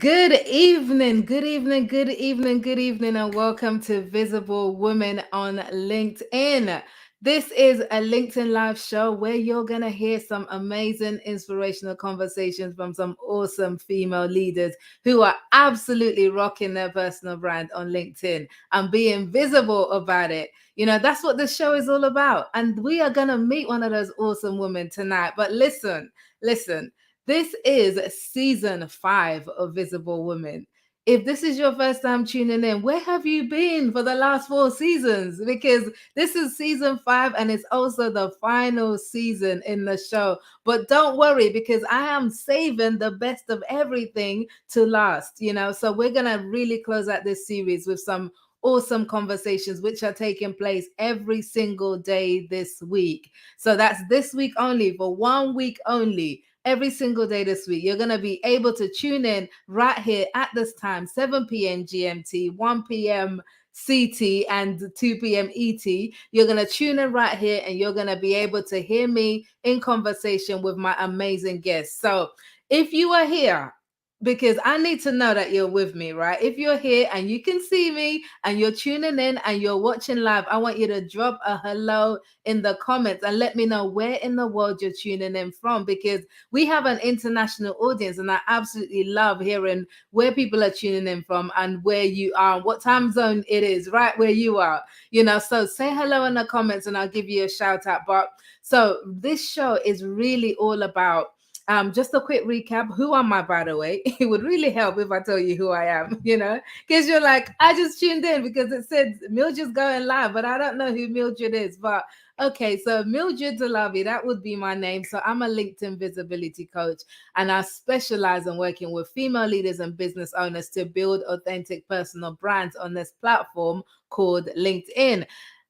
Good evening, good evening, good evening, good evening, and welcome to Visible Women on LinkedIn. This is a LinkedIn live show where you're going to hear some amazing, inspirational conversations from some awesome female leaders who are absolutely rocking their personal brand on LinkedIn and being visible about it. You know, that's what the show is all about. And we are going to meet one of those awesome women tonight. But listen. This is season 5 of Visible Women. If this is your first time tuning in, where have you been for the last 4 seasons? Because this is season 5 and it's also the final season in the show. But don't worry, because I am saving the best of everything to last, So we're going to really close out this series with some awesome conversations which are taking place every single day this week. So that's this week only, for 1 week only. Every single day this week, you're going to be able to tune in right here at this time, 7 p.m. GMT, 1 p.m. CT, and 2 p.m. ET. You're going to tune in right here and you're going to be able to hear me in conversation with my amazing guests. So if you are here, because I need to know that you're with me, right? If you're here and you can see me and you're tuning in and you're watching live, I want you to drop a hello in the comments and let me know where in the world you're tuning in from, because we have an international audience and I absolutely love hearing where people are tuning in from and where you are, what time zone it is, right where you are, So say hello in the comments and I'll give you a shout out. But so this show is really all about just a quick recap. Who am I, by the way? It would really help if I tell you who I am, because you're like, I just tuned in because it said Mildred's going live, but I don't know who Mildred is. But okay, so Mildred Delavi, that would be my name. So I'm a LinkedIn visibility coach and I specialize in working with female leaders and business owners to build authentic personal brands on this platform called LinkedIn.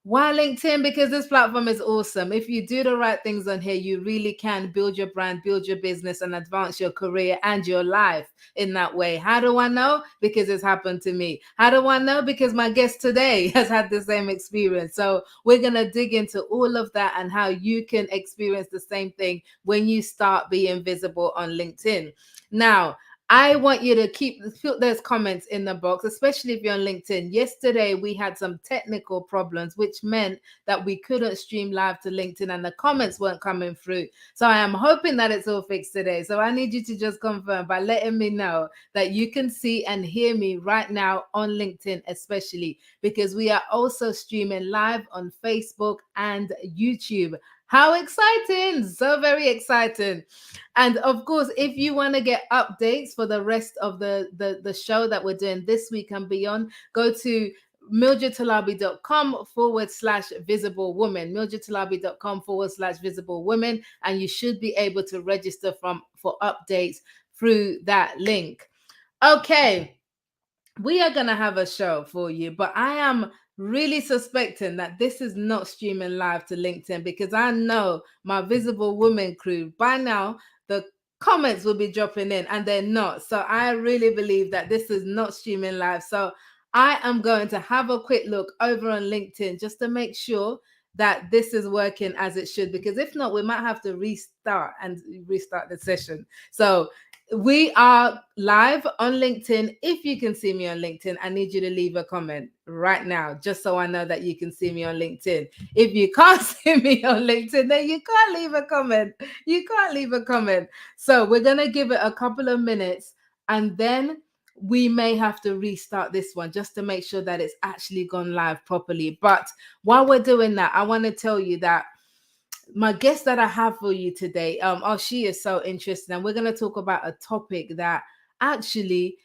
Why LinkedIn? Because this platform is awesome. If you do the right things on here, you really can build your brand, build your business, and advance your career and your life in that way. How do I know? Because it's happened to me. How do I know? Because my guest today has had the same experience. So we're going to dig into all of that and how you can experience the same thing when you start being visible on LinkedIn. Now, I want you to put those comments in the box, especially if you're on LinkedIn. Yesterday, we had some technical problems, which meant that we couldn't stream live to LinkedIn and the comments weren't coming through. So I am hoping that it's all fixed today. So I need you to just confirm by letting me know that you can see and hear me right now on LinkedIn, especially because we are also streaming live on Facebook and YouTube. How exciting! So very exciting. And of course, if you want to get updates for the rest of the show that we're doing this week and beyond, go to mildredtalabi.com/visible women, mildredtalabi.com/visible women, and you should be able to register for updates through that link. Okay, we are going to have a show for you, but I am really suspecting that this is not streaming live to LinkedIn, because I know my Visible Women crew by now, the comments will be dropping in and they're not. So I really believe that this is not streaming live. So I am going to have a quick look over on LinkedIn just to make sure that this is working as it should, because if not, we might have to restart the session. So we are live on LinkedIn. If you can see me on LinkedIn, I need you to leave a comment right now, just so I know that you can see me on LinkedIn. If you can't see me on LinkedIn, then you can't leave a comment. You can't leave a comment. So we're going to give it a couple of minutes and then we may have to restart this one just to make sure that it's actually gone live properly. But while we're doing that, I want to tell you that my guest that I have for you today, she is so interesting, and we're going to talk about a topic that actually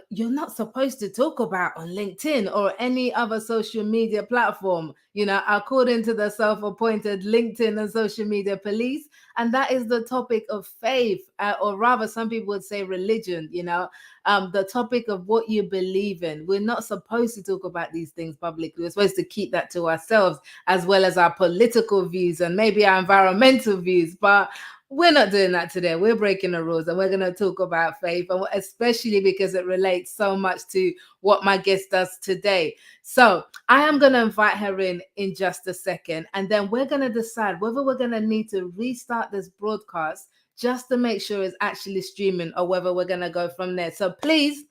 you're not supposed to talk about on LinkedIn or any other social media platform, according to the self-appointed LinkedIn and social media police. And that is the topic of faith, or rather some people would say religion, the topic of what you believe in. We're not supposed to talk about these things publicly. We're supposed to keep that to ourselves, as well as our political views and maybe our environmental views. But we're not doing that today. We're breaking the rules and we're going to talk about faith, and especially because it relates so much to what my guest does today. So I am going to invite her in just a second, and then we're going to decide whether we're going to need to restart this broadcast just to make sure it's actually streaming or whether we're going to go from there. So please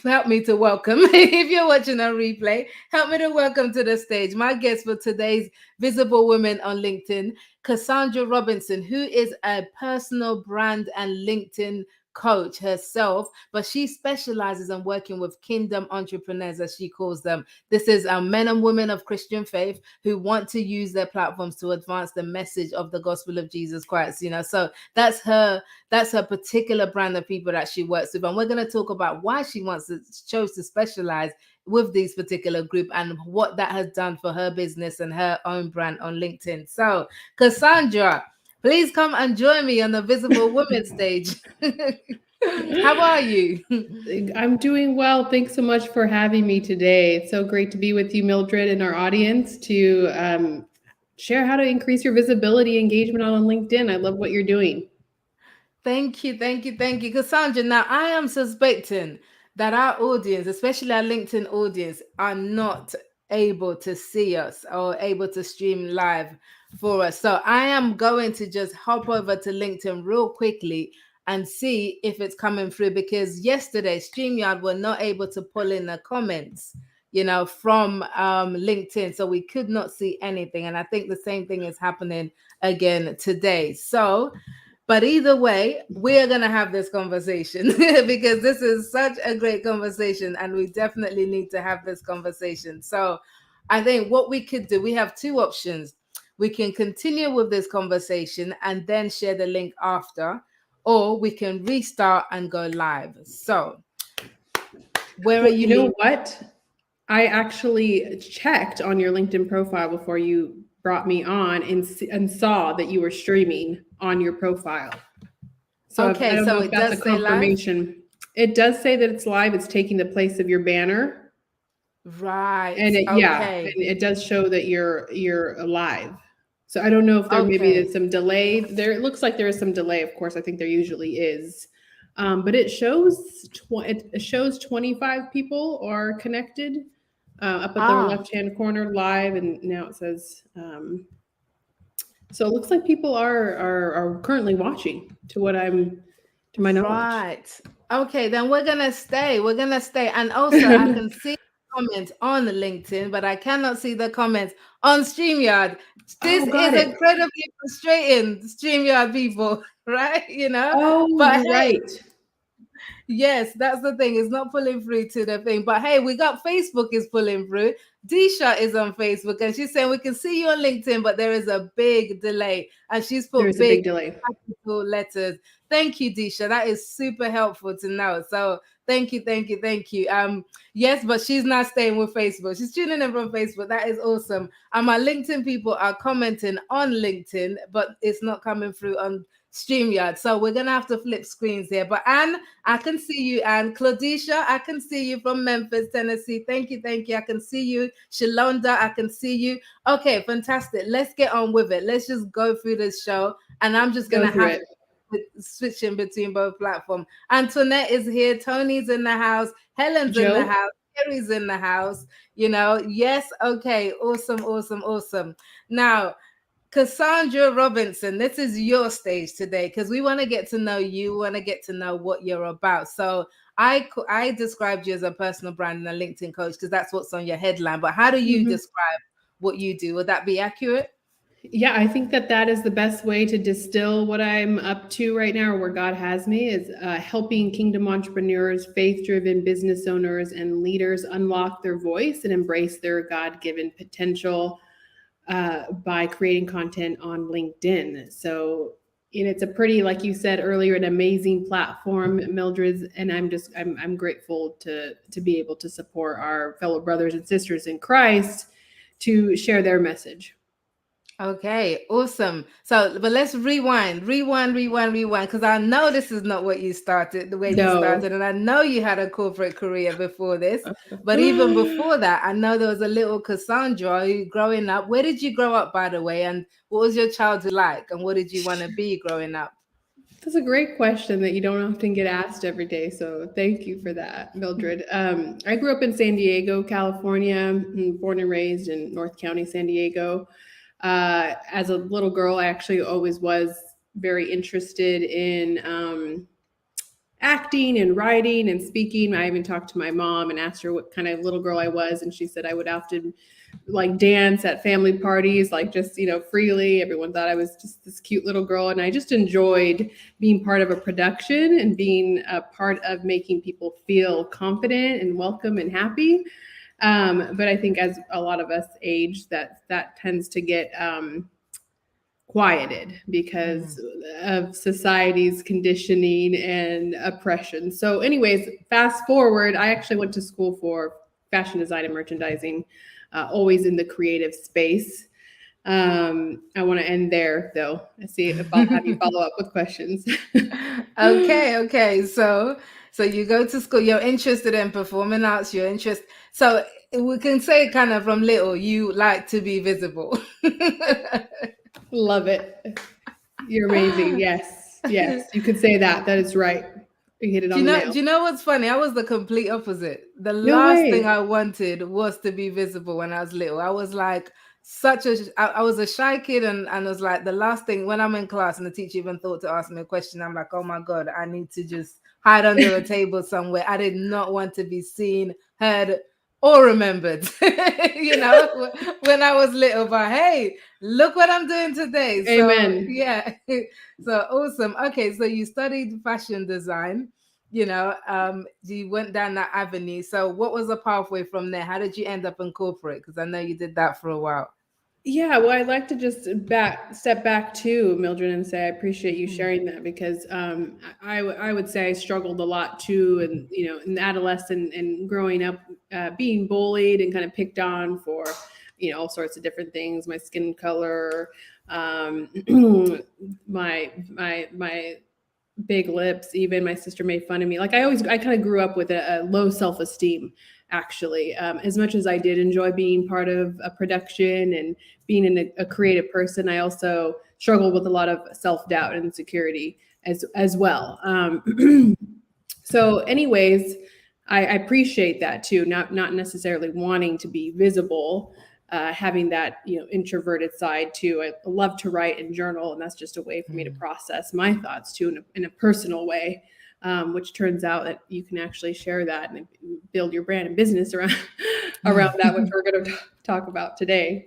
help me to welcome, if you're watching on replay, help me to welcome to the stage my guest for today's Visible Women on LinkedIn, Cassandra Robinson, who is a personal brand and LinkedIn coach herself, but she specializes in working with kingdom entrepreneurs, as she calls them. This is men and women of Christian faith who want to use their platforms to advance the message of the gospel of Jesus Christ. So that's her particular brand of people that she works with, and we're going to talk about why she chose to specialize with these particular group and what that has done for her business and her own brand on LinkedIn. So Cassandra, please come and join me on the Visible Women stage. How are you? I'm doing well. Thanks so much for having me today. It's so great to be with you, Mildred, and our audience to share how to increase your visibility engagement on LinkedIn. I love what you're doing. Thank you, thank you, thank you, Cassandra. Now, I am suspecting that our audience, especially our LinkedIn audience, are not able to see us or able to stream live for us. So I am going to just hop over to LinkedIn real quickly and see if it's coming through, because yesterday StreamYard were not able to pull in the comments, from LinkedIn. So we could not see anything. And I think the same thing is happening again today. But either way, we are going to have this conversation because this is such a great conversation and we definitely need to have this conversation. So I think what we could do, we have two options. We can continue with this conversation and then share the link after, or we can restart and go live. So where are you? You know what? I actually checked on your LinkedIn profile before you brought me on and saw that you were streaming on your profile. So Okay, I don't so know if it that's a does say live? confirmation. It does say that it's live. It's taking the place of your banner. Right. And Okay. and it does show that you're live. So I don't know if there maybe Okay. is some delay. There it looks like there is some delay. Of course, I think there usually is. But it shows it shows 25 people are connected up at the left-hand corner live, and now it says so it looks like people are currently watching to my knowledge. Right. Okay, then we're gonna stay. We're gonna stay. And also I can see comments on LinkedIn, but I cannot see the comments on StreamYard. This got is it. incredibly frustrating, StreamYard people, right? Oh, But you're hey, right. yes, that's the thing. It's not pulling through to the thing. But hey, we got Facebook is pulling through. Disha is on Facebook and she's saying we can see you on LinkedIn, but there is a big delay. And she's put There's a big big delay. capital letters. Thank you, Disha. That is super helpful to know. So thank you, thank you, thank you. Yes, but she's not staying with Facebook. She's tuning in from Facebook. That is awesome. And my LinkedIn people are commenting on LinkedIn, but it's not coming through on StreamYard. So we're gonna have to flip screens here. But Anne, I can see you. And Claudicia, I can see you from Memphis, Tennessee. Thank you, thank you. I can see you. Shalonda, I can see you. Okay, fantastic. Let's get on with it. Let's just go through this show. And I'm just gonna have switching between both platforms. Antoinette is here. Tony's in the house. Helen's in the house. Carrie's in the house. Yes. Okay. Awesome. Awesome. Awesome. Now, Cassandra Robinson, this is your stage today because we want to get to know you. We want to get to know what you're about. So I described you as a personal brand and a LinkedIn coach because that's what's on your headline. But how do you describe what you do? Would that be accurate? Yeah, I think that is the best way to distill what I'm up to right now, or where God has me, is helping kingdom entrepreneurs, faith-driven business owners, and leaders unlock their voice and embrace their God-given potential by creating content on LinkedIn. So, it's a pretty, like you said earlier, an amazing platform, Mildred, and I'm grateful to be able to support our fellow brothers and sisters in Christ to share their message. Okay, awesome. So, but let's rewind, because I know this is not what you started, the way you started, and I know you had a corporate career before this. But even before that, I know there was a little Cassandra who growing up. Where did you grow up, by the way? And what was your childhood like? And what did you want to be growing up? That's a great question that you don't often get asked every day. So thank you for that, Mildred. I grew up in San Diego, California, born and raised in North County, San Diego. As a little girl, I actually always was very interested in acting and writing and speaking. I even talked to my mom and asked her what kind of little girl I was, and she said I would often like dance at family parties, like just freely. Everyone thought I was just this cute little girl, and I just enjoyed being part of a production and being a part of making people feel confident and welcome and happy. But I think as a lot of us age, that tends to get quieted because of society's conditioning and oppression. So, anyways, fast forward, I actually went to school for fashion design and merchandising, always in the creative space. I want to end there though. I see if I'll have you follow up with questions. Okay. So you go to school, you're interested in performing arts, so we can say kind of from little you like to be visible. Love it. You're amazing. Yes. Yes. You could say that. That is right. You hit it on the nail. Do you know what's funny? I was the complete opposite. The No last thing way. I wanted was to be visible when I was little. I was like I was a shy kid, and was like the last thing when I'm in class and the teacher even thought to ask me a question, I'm like, oh my God, I need to just hide under a table somewhere. I did not want to be seen, heard, or remembered. When I was little, but hey, look what I'm doing today. So Amen. yeah. So awesome. Okay, so you studied fashion design, you went down that avenue. So what was the pathway from there? How did you end up in corporate? Because I know you did that for a while. Yeah, well, I'd like to just step back too, Mildred, and say I appreciate you sharing that because I would say I struggled a lot too, and in adolescent and growing up, being bullied and kind of picked on for all sorts of different things, my skin color, um, my big lips. Even my sister made fun of me. Like I kind of grew up with a low self-esteem, actually. As much as I did enjoy being part of a production and being a creative person, I also struggled with a lot of self-doubt and insecurity as well. So anyways, I appreciate that too, not necessarily wanting to be visible, having that introverted side too. I love to write and journal, and that's just a way for me to process my thoughts too in a personal way, which turns out that you can actually share that and build your brand and business around that, which we're going to talk about today.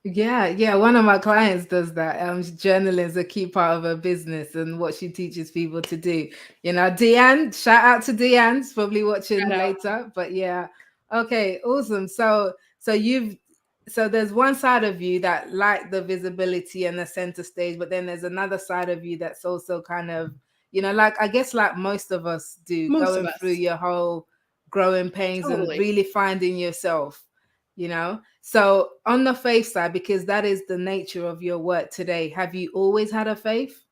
Yeah. One of my clients does that. Journaling is a key part of her business and what she teaches people to do. Deanne, shout out to Deanne. She's probably watching Shout out. later. But yeah. Okay, awesome. So there's one side of you that like the visibility and the center stage, but then there's another side of you that's also kind of, like I guess like most of us do, Most of going through us. your whole growing pains and Totally. really finding yourself. So on the faith side, because that is the nature of your work today, have you always had a faith?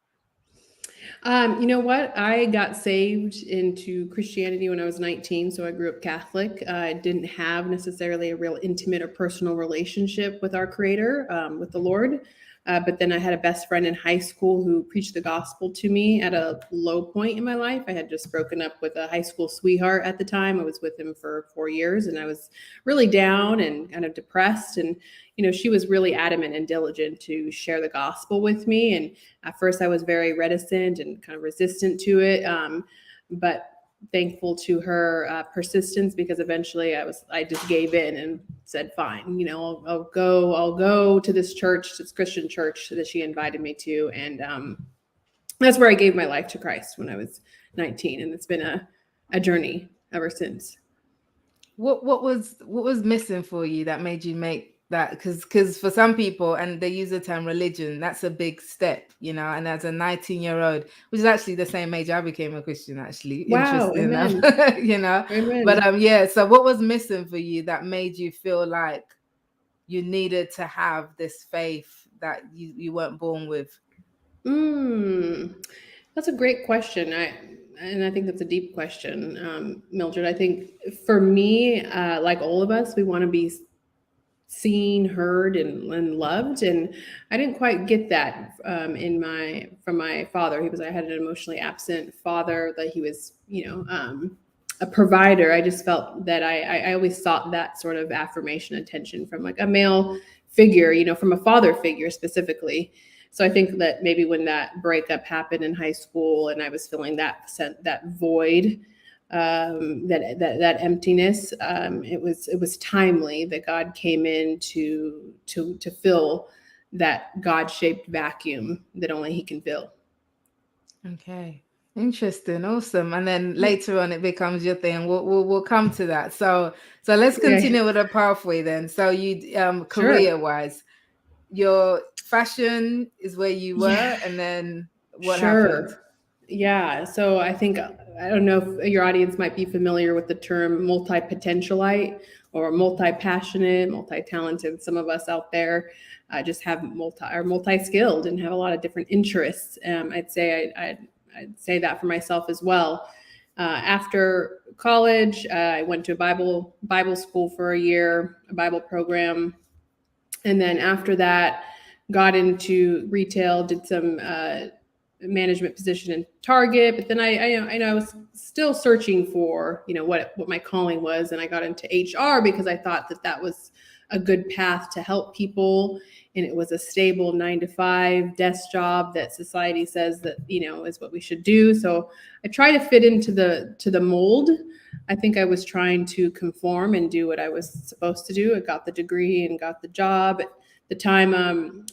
You know what? I got saved into Christianity when I was 19, so I grew up Catholic. I didn't have necessarily a real intimate or personal relationship with our Creator, with the Lord. But then I had a best friend in high school who preached the gospel to me at a low point in my life. I had just broken up with a high school sweetheart at the time. I was with him for 4 years, and I was really down and kind of depressed. And she was really adamant and diligent to share the gospel with me. And at first, I was very reticent and kind of resistant to it, but thankful to her persistence, because eventually I just gave in and said, fine, I'll go to this church, this Christian church that she invited me to. And that's where I gave my life to Christ when I was 19. And it's been a journey ever since. What was missing for you that made you make that? Because for some people, and they use the term religion, that's a big step, and as a 19-year-old, which is actually the same age I became a Christian, actually, Wow. interesting enough. Amen. But Amen. yeah, so what was missing for you that made you feel like you needed to have this faith that you weren't born with? Mm, that's a great question. And I think that's a deep question, Mildred. I think for me, like all of us, we want to be seen, heard, and loved. And I didn't quite get that from my father. I had an emotionally absent father. That he was, a provider. I just felt that I always sought that sort of affirmation, attention from like a male figure, from a father figure specifically. So I think that maybe when that breakup happened in high school and I was feeling that void, that emptiness, it was timely that God came in to fill that God shaped vacuum that only He can fill. Okay. Interesting. Awesome. And then later on it becomes your thing. We'll come to that. So let's Okay, continue with the pathway then. So you sure, career wise, your fashion is where you yeah, were, and then what happened? sure. Yeah, so I don't know if your audience might be familiar with the term multi-potentialite or multi-passionate, multi-talented. Some of us out there just have multi-skilled and have a lot of different interests. I'd say that for myself as well. After college, I went to a Bible school for a year, a Bible program, and then after that, got into retail, did some management position in Target. But then I was still searching for what my calling was, and I got into HR because I thought that was a good path to help people, and it was a stable 9 to 5 desk job that society says that is what we should do. So I try to fit into the mold. I think I was trying to conform and do what I was supposed to do. I got the degree and got the job. At the time,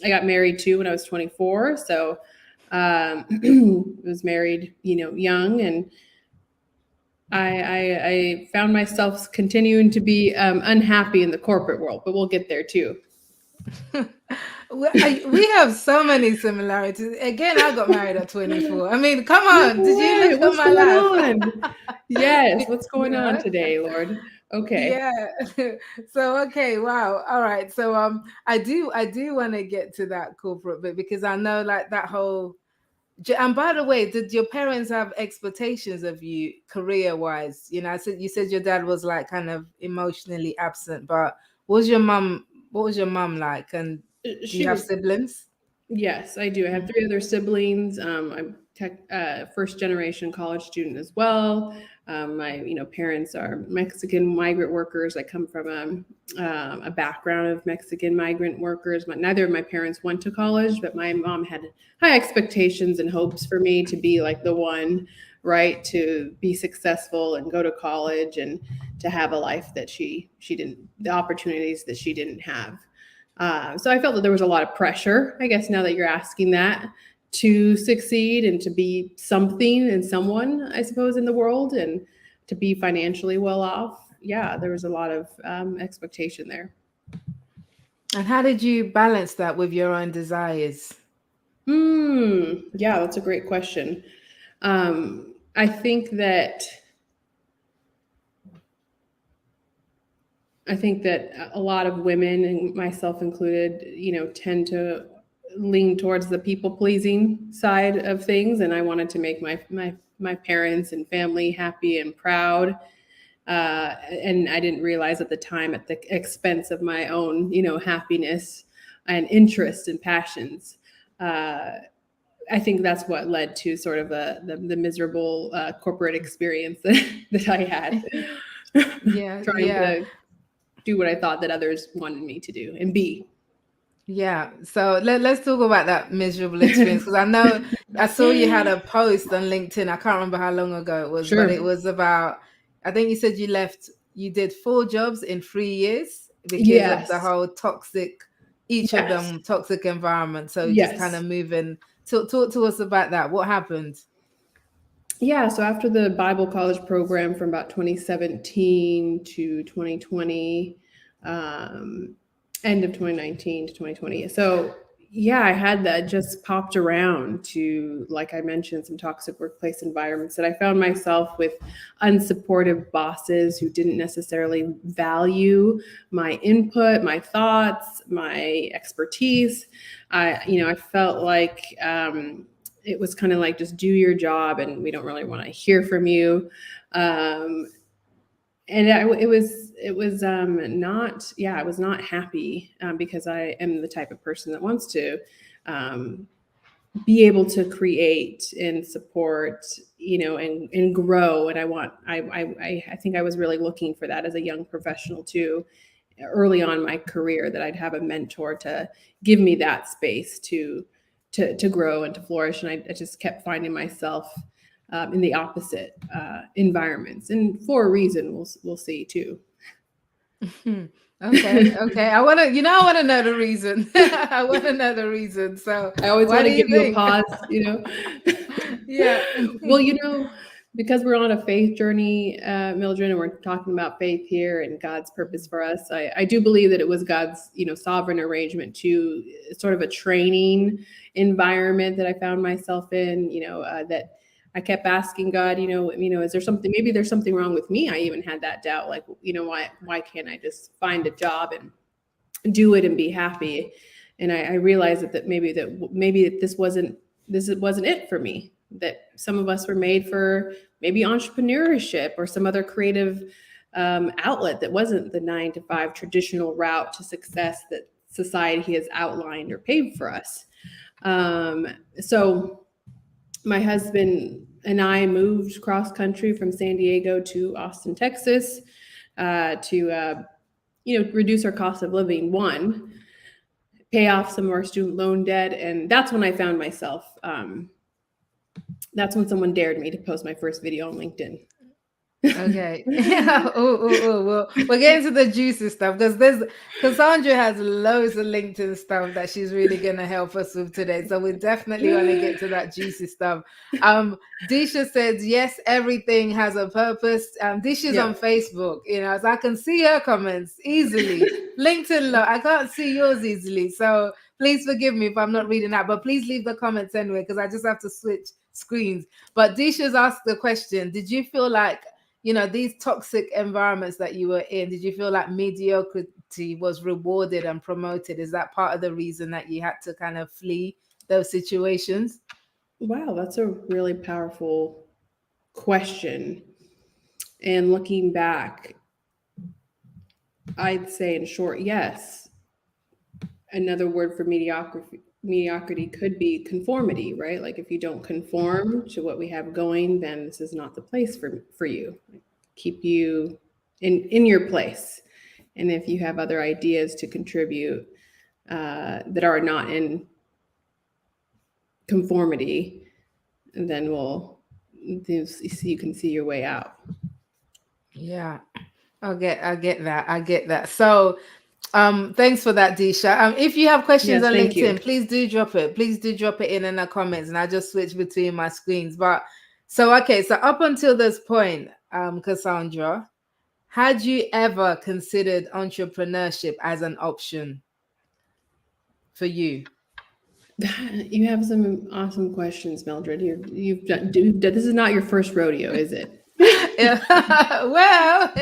I got married too when I was 24. So was married, young, and I found myself continuing to be unhappy in the corporate world, but we'll get there too. We have so many similarities. Again, I got married at 24. I mean, come No on. Did you way. look at What's my going life? on? Yes. What's You going on know? today, Lord? Okay. Yeah. So okay, wow. All right. So I do want to get to that corporate bit because I know like that whole and by the way, did your parents have expectations of you career wise? I said you said your dad was like kind of emotionally absent, but what was your mum like? And do you She have was siblings? Yes, I do. I have 3 other siblings. I'm first generation college student as well. My parents are Mexican migrant workers. I come from a background of Mexican migrant workers. Neither of my parents went to college, but my mom had high expectations and hopes for me to be like the one, right, to be successful and go to college and to have a life that she didn't, the opportunities that she didn't have. So I felt that there was a lot of pressure, I guess, now that you're asking that, to succeed and to be something and someone, I suppose, in the world and to be financially well off. Yeah, there was a lot of expectation there. And how did you balance that with your own desires? Yeah, that's a great question. I think that a lot of women, and myself included, tend to lean towards the people pleasing side of things, and I wanted to make my parents and family happy and proud. And I didn't realize at the time at the expense of my own, happiness and interest and passions. Uh, I think that's what led to sort of the miserable corporate experience that I had, Yeah, trying yeah. to do what I thought that others wanted me to do and be. Yeah, so let's talk about that miserable experience because I know I saw you had a post on LinkedIn. I can't remember how long ago it was, but it Sure. was about, I think you said you did 4 jobs in 3 years because of the Yes. whole toxic, each of Yes. them toxic environment. So just kind Yes. of moving. Talk to us about that. What happened? Yeah. So after the Bible college program from about 2017 to 2020, um, end of 2019 to 2020. So yeah, I had that just popped around to, like I mentioned, some toxic workplace environments that I found myself with unsupportive bosses who didn't necessarily value my input, my thoughts, my expertise. I felt like it was kind of like just do your job, and we don't really want to hear from you. Um, and it was not, yeah, I was not happy, because I am the type of person that wants to um, be able to create and support, and grow. And I think I was really looking for that as a young professional too, early on in my career, that I'd have a mentor to give me that space to to grow and to flourish. And I just kept finding myself in the opposite environments, and for a reason. We'll see too. Okay, okay. I want to, I want to know the reason. I want to know the reason. So, I always what want do to give you you a think? pause, Yeah. Well, because we're on a faith journey, Mildred, and we're talking about faith here and God's purpose for us, I do believe that it was God's, sovereign arrangement to sort of a training environment that I found myself in, that I kept asking God, is there something, maybe there's something wrong with me? I even had that doubt, like, why can't I just find a job and do it and be happy? And I realized that maybe this wasn't it for me, that some of us were made for maybe entrepreneurship or some other creative outlet that wasn't the 9 to 5 traditional route to success that society has outlined or paved for us. So my husband and I moved cross country from San Diego to Austin, Texas, to reduce our cost of living. One, pay off some of our student loan debt, and that's when I found myself. That's when someone dared me to post my first video on LinkedIn. Okay. We'll get into the juicy stuff because Cassandra has loads of LinkedIn stuff that she's really gonna help us with today. So we definitely want to get to that juicy stuff. Disha says yes, everything has a purpose. Disha's on Facebook, so I can see her comments easily. LinkedIn, I can't see yours easily. So please forgive me if I'm not reading that, but please leave the comments anyway because I just have to switch screens. But Disha's asked the question: did you feel like these toxic environments that you were in, did you feel like mediocrity was rewarded and promoted? Is that part of the reason that you had to kind of flee those situations? Wow, that's a really powerful question. And looking back, I'd say in short, yes. Another word for mediocrity could be conformity, right? Like if you don't conform to what we have going, then this is not the place for you. Keep you in your place. And if you have other ideas to contribute that are not in conformity, then you can see your way out. Yeah, I get that. So thanks for that, Disha. If you have questions Yes, on thank you. LinkedIn, please do drop it. Please do drop it in the comments, and I just switch between my screens. But so up until this point, Cassandra, had you ever considered entrepreneurship as an option for you? You have some awesome questions, Mildred. This is not your first rodeo, is it? Well,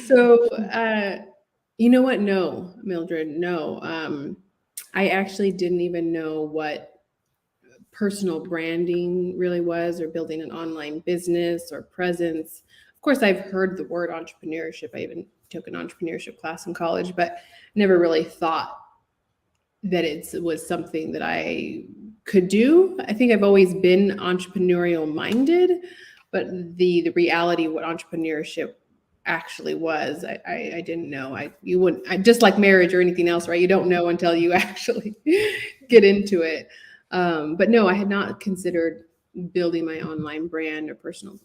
So, you know what? No, Mildred, no. I actually didn't even know what personal branding really was, or building an online business or presence. Of course, I've heard the word entrepreneurship. I even took an entrepreneurship class in college, but never really thought that it was something that I could do. I think I've always been entrepreneurial minded, but the reality of what entrepreneurship actually was, I didn't know. You wouldn't, just like marriage or anything else, right? You don't know until you actually get into it. But no, I had not considered building my online brand or personal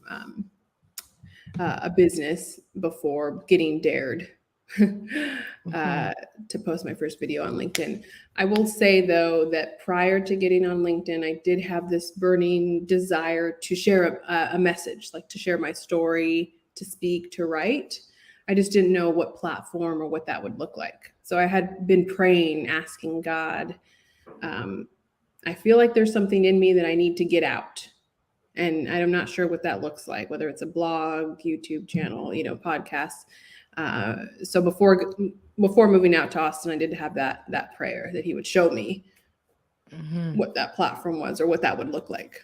a business before getting dared to post my first video on LinkedIn. I will say, though, that prior to getting on LinkedIn, I did have this burning desire to share a message, like to share my story, to speak, to write. I just didn't know what platform or what that would look like. So I had been praying, asking God, I feel like there's something in me that I need to get out. And I'm not sure what that looks like, whether it's a blog, YouTube channel, podcasts. So before moving out to Austin, I did have that prayer that He would show me what that platform was or what that would look like.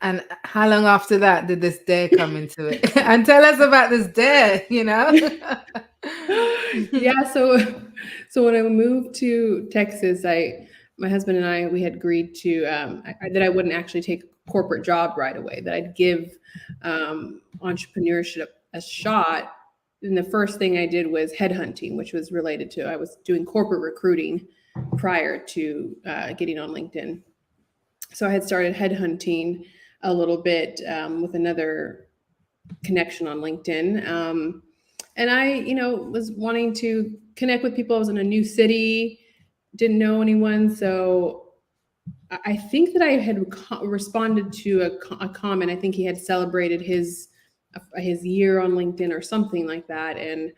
And how long after that did this dare come into it? And tell us about this dare, Yeah, so when I moved to Texas, my husband and I, we had agreed to that I wouldn't actually take a corporate job right away, that I'd give entrepreneurship a shot And the first thing I did was headhunting, which was related to, I was doing corporate recruiting prior to getting on LinkedIn. So I had started headhunting a little bit with another connection on LinkedIn. And I, was wanting to connect with people. I was in a new city, didn't know anyone. So I think that I had responded to a comment. I think he had celebrated his year on LinkedIn or something like that. And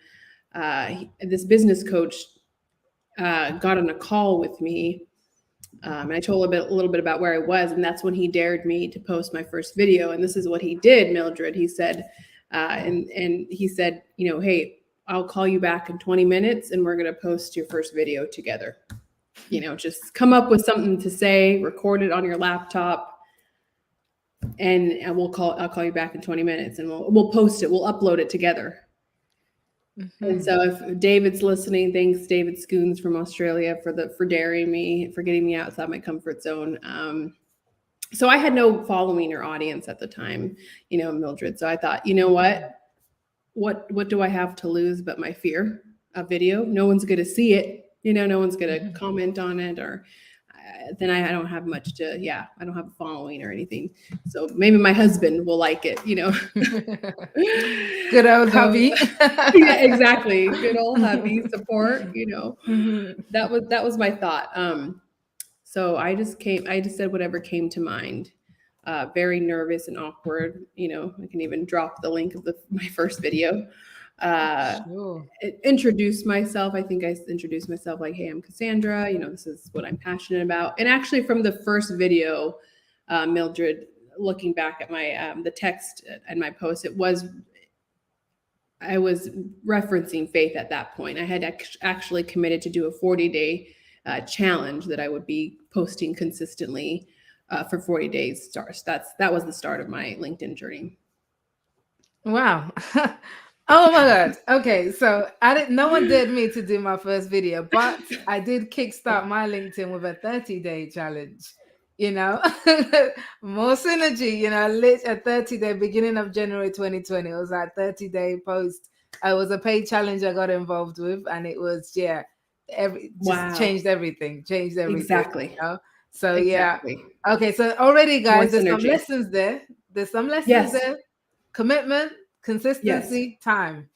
this business coach got on a call with me. And I told a little bit about where I was, and that's when he dared me to post my first video. And this is what he did, Mildred. He said, and he said, hey, I'll call you back in 20 minutes, and we're going to post your first video together. Just come up with something to say, record it on your laptop, and I'll call you back in 20 minutes, and we'll post it. We'll upload it together. Mm-hmm. And so if David's listening, thanks David Scoons from Australia for daring me, for getting me outside my comfort zone. So I had no following or audience at the time, Mildred. So I thought, what do I have to lose but my fear of video? No one's going to see it. No one's going to comment on it, or then I don't have much to, I don't have a following or anything. So maybe my husband will like it, Good old hubby. Yeah, exactly. Good old hubby support, That was my thought. So I just said whatever came to mind. Very nervous and awkward. I can even drop the link of my first video. Sure. Introduce myself. I think I introduced myself like, hey, I'm Cassandra. This is what I'm passionate about. And actually from the first video, Mildred, looking back at my, the text and my post, I was referencing faith at that point. I had actually committed to do a 40-day challenge that I would be posting consistently for 40 days. That was the start of my LinkedIn journey. Wow. Oh my God. Okay. So no one dared me to do my first video, but I did kickstart my LinkedIn with a 30-day challenge, more synergy, a 30-day beginning of January 2020. It was like 30-day post. It was a paid challenge I got involved with, and it was, changed everything. Exactly. So exactly. Okay. So already guys, there's some lessons there. There. Commitment, consistency, time,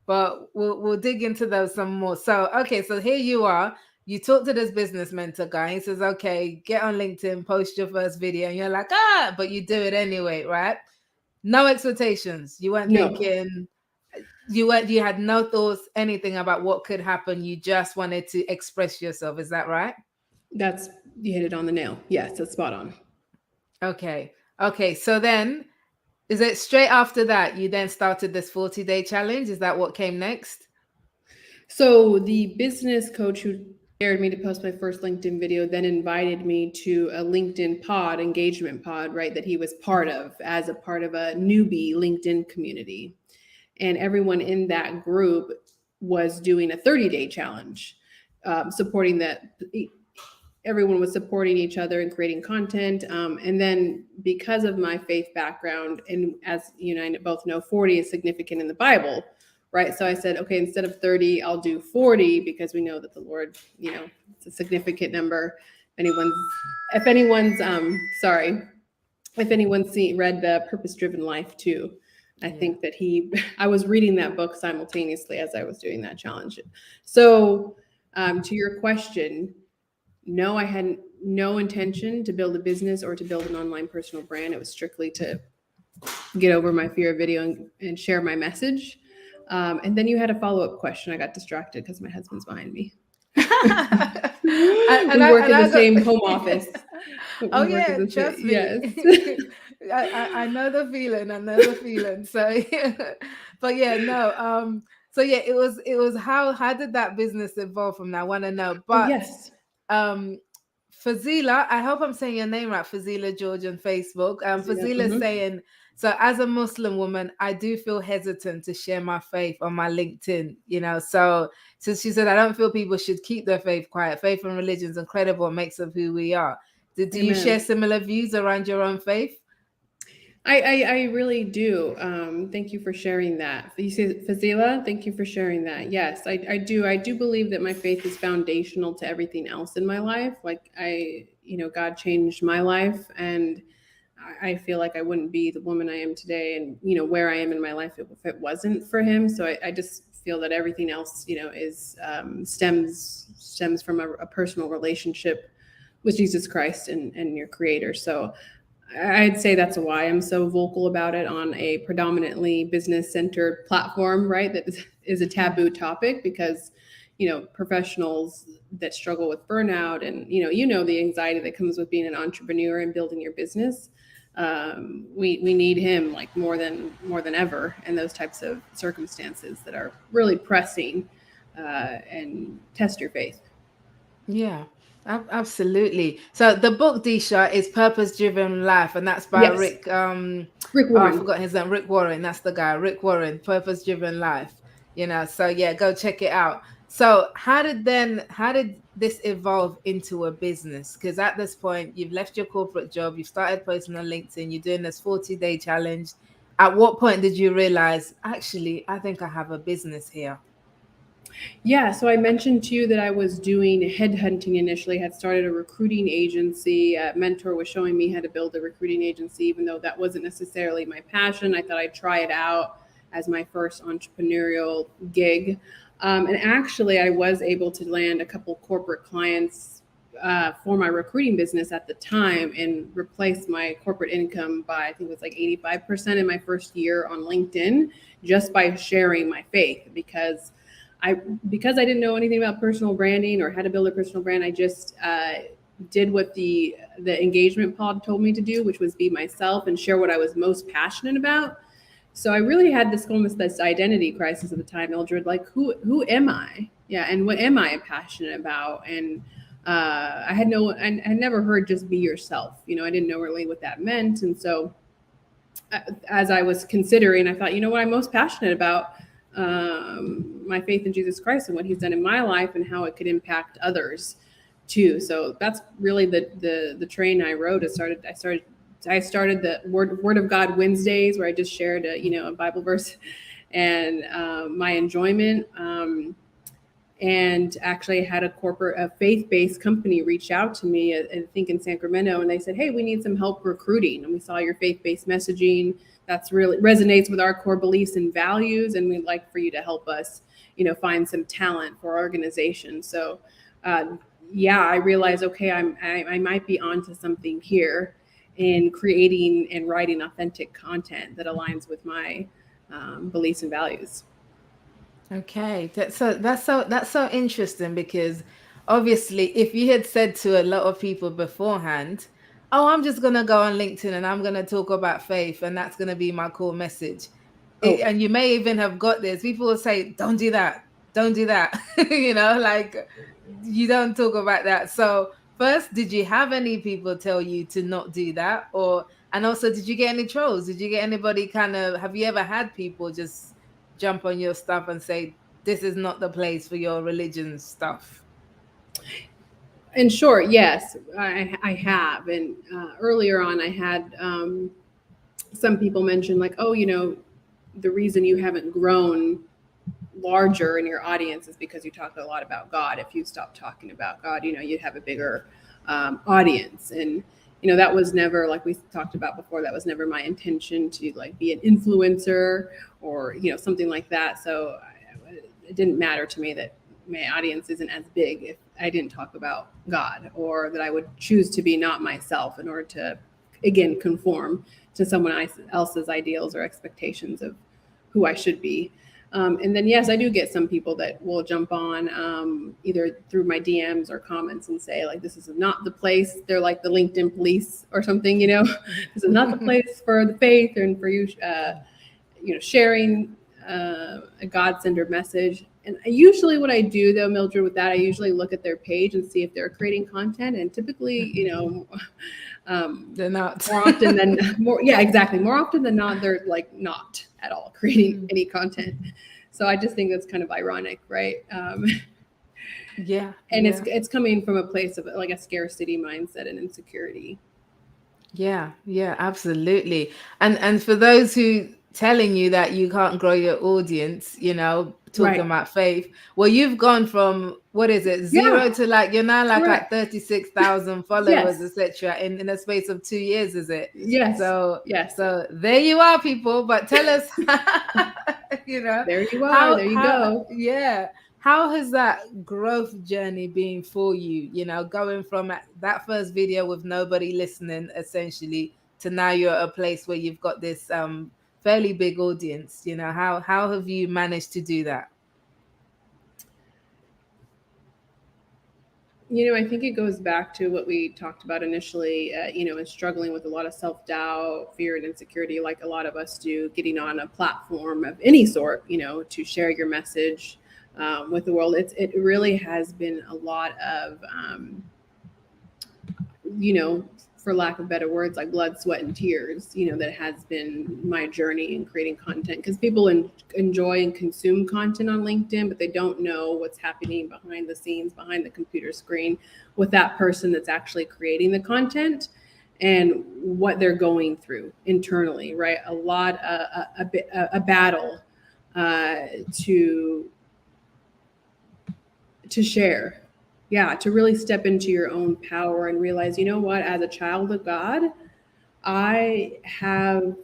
but we'll dig into those some more. So, okay, so here you are. You talk to this business mentor guy. He says, okay, get on LinkedIn, post your first video. And you're like, but you do it anyway, right? No expectations. You weren't thinking, you had no thoughts, anything about what could happen. You just wanted to express yourself. Is that right? You hit it on the nail. Yes, that's spot on. Okay. So then, is it straight after that you then started this 40-day challenge? Is that what came next? So the business coach who dared me to post my first LinkedIn video then invited me to a LinkedIn engagement pod, right, that he was part of as a part of a newbie LinkedIn community. And everyone in that group was doing a 30-day challenge, supporting that. Everyone was supporting each other and creating content. And then because of my faith background, and as you and I both know, 40 is significant in the Bible, right? So I said, okay, instead of 30, I'll do 40, because we know that the Lord, it's a significant number. If anyone's read The Purpose-Driven Life too, I think that I was reading that book simultaneously as I was doing that challenge. So to your question, no, I had no intention to build a business or to build an online personal brand. It was strictly to get over my fear of video and share my message. And then you had a follow-up question. I got distracted because my husband's behind me. We work in the same home office. Oh yeah, trust me. Yes. I know the feeling. So, but yeah, no. So yeah, it was how did that business evolve from that? I want to know. But yes. Fazila, I hope I'm saying your name right, Fazila George on Facebook. Fazila saying, so as a Muslim woman, I do feel hesitant to share my faith on my LinkedIn, so she said, I don't feel people should keep their faith quiet. Faith and religion is incredible. It makes up who we are. Do you share similar views around your own faith? I really do. Thank you for sharing that. You say Fazila, thank you for sharing that. Yes, I do. I do believe that my faith is foundational to everything else in my life. Like God changed my life, and I feel like I wouldn't be the woman I am today, and where I am in my life if it wasn't for him. So I just feel that everything else, is stems from a personal relationship with Jesus Christ and your Creator. So I'd say that's why I'm so vocal about it on a predominantly business centered platform, right? That is a taboo topic because, professionals that struggle with burnout and, the anxiety that comes with being an entrepreneur and building your business. We need him like more than ever in those types of circumstances that are really pressing and test your faith. Yeah, absolutely. So the book, Disha, is Purpose Driven Life, and that's by Yes, Rick. Rick Oh, I Warren. forgot his name. Rick Warren. That's the guy. Rick Warren. Purpose Driven Life. So yeah, go check it out. So how did this evolve into a business? Because at this point, you've left your corporate job, you've started posting on LinkedIn, you're doing this 40-day challenge. At what point did you realize, actually, I think I have a business here? Yeah, so I mentioned to you that I was doing headhunting initially, had started a recruiting agency. A mentor was showing me how to build a recruiting agency, even though that wasn't necessarily my passion. I thought I'd try it out as my first entrepreneurial gig. And actually, I was able to land a couple corporate clients for my recruiting business at the time and replace my corporate income by, I think it was like 85% in my first year on LinkedIn, just by sharing my faith. I because I didn't know anything about personal branding or how to build a personal brand, I just did what the engagement pod told me to do, which was be myself and share what I was most passionate about. So I really had this identity crisis at the time, Mildred. Like, who am I? Yeah, and what am I passionate about? And I had never heard just be yourself. I didn't know really what that meant, and so as I was considering, I thought, what I'm most passionate about, my faith in Jesus Christ and what He's done in my life and how it could impact others too. So that's really the train I rode. I started the Word of God Wednesdays, where I just shared a Bible verse and my enjoyment. And actually, I had a faith-based company reach out to me, I think in Sacramento, and they said, "Hey, we need some help recruiting, and we saw your faith-based messaging. That's really resonates with our core beliefs and values, and we'd like for you to help us, find some talent for our organization." So, uh, yeah, I realized, okay, I might be onto something here in creating and writing authentic content that aligns with my beliefs and values. Okay, that's so interesting because obviously, if you had said to a lot of people beforehand, "Oh, I'm just gonna go on LinkedIn and I'm gonna talk about faith, and that's gonna be my core message," Oh, and you may even have got this. People will say, "Don't do that. Don't do that." Like you don't talk about that. So first, did you have any people tell you to not do that, or and also did you get any trolls? Did you get anybody kind of? Have you ever had people just jump on your stuff and say this is not the place for your religion stuff? in short, yes, I have. And earlier on, I had some people mention, like, oh, the reason you haven't grown larger in your audience is because you talk a lot about God. If you stopped talking about God, you'd have a bigger audience. And that was never, like we talked about before, that was never my intention to like be an influencer or something like that. So it didn't matter to me that my audience isn't as big if I didn't talk about God, or that I would choose to be not myself in order to, again, conform to someone else's ideals or expectations of who I should be. And then, yes, I do get some people that will jump on either through my DMs or comments and say, like, this is not the place. They're like the LinkedIn police or something, this is not the place for the faith and for you, sharing a God-centered message. And usually, what I do though, Mildred, with that, I usually look at their page and see if they're creating content. And typically, They're not. more often than more, yeah, exactly. More often than not, they're like not at all creating any content. So I just think that's kind of ironic, right? Yeah, And it's yeah. it's coming from a place of like a scarcity mindset and insecurity. Yeah, yeah, absolutely. And for those who telling you that you can't grow your audience, talking Right. about faith, well, you've gone from what is it, Yeah, zero to like you're now like at correct. 36,000 followers, Yes. etc. in a space of 2 years, is it? Yes. So Yes. so there you are, people. But tell us, you know, There you are. how There you how go. yeah. How has that growth journey been for you? Going from that first video with nobody listening, essentially, to now you're at a place where you've got this fairly big audience. How have you managed to do that? I think it goes back to what we talked about initially, and struggling with a lot of self doubt, fear, and insecurity, like a lot of us do, getting on a platform of any sort, to share your message with the world. It really has been a lot of, you know, for lack of better words, like blood, sweat, and tears, that has been my journey in creating content because people enjoy and consume content on LinkedIn, but they don't know what's happening behind the scenes, behind the computer screen with that person that's actually creating the content and what they're going through internally, right? A lot, a battle uh, to to share. Yeah, to really step into your own power and realize, what, as a child of God, I have